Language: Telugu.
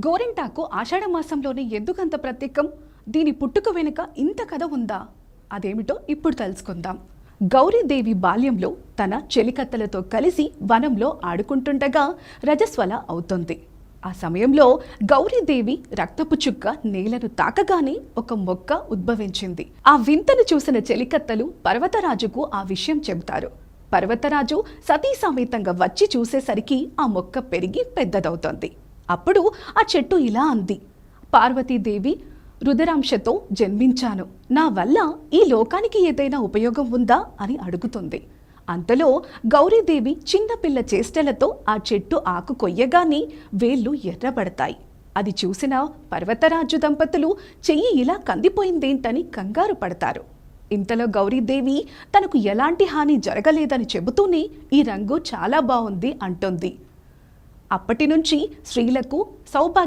గోరింటాకు ఆషాఢ మాసంలోనే ఎందుకంత ప్రత్యేకం? దీని పుట్టుక వెనుక ఇంత కథ ఉందా? అదేమిటో ఇప్పుడు తెలుసుకుందాం. గౌరీదేవి బాల్యంలో తన చెలికత్తెలతో కలిసి వనంలో ఆడుకుంటుండగా రజస్వల అవుతుంది. ఆ సమయంలో గౌరీదేవి రక్తపు చుక్క నేలను తాకగానే ఒక మొక్క ఉద్భవించింది. ఆ వింతను చూసిన చెలికత్తెలు పర్వతరాజుకు ఆ విషయం చెబుతారు. పర్వతరాజు సతీ సమేతంగా వచ్చి చూసేసరికి ఆ మొక్క పెరిగి పెద్దదవుతోంది. అప్పుడు ఆ చెట్టు ఇలా అంది, పార్వతీదేవి రుద్రాంశతో జన్మించాను, నా వల్ల ఈ లోకానికి ఏదైనా ఉపయోగం ఉందా అని అడుగుతుంది. అంతలో గౌరీదేవి చిన్నపిల్ల చేష్టలతో ఆ చెట్టు ఆకు కొయ్యగానే వేళ్ళు ఎర్రబడతాయి. అది చూసిన పర్వతరాజు దంపతులు చెయ్యి ఇలా కందిపోయిందేంటని కంగారు పడతారు. ఇంతలో గౌరీదేవి తనకు ఎలాంటి హాని జరగలేదని చెబుతూనే ఈ రంగు చాలా బాగుంది అంటుంది. అప్పటి నుంచి స్త్రీలకు సౌభాగ్య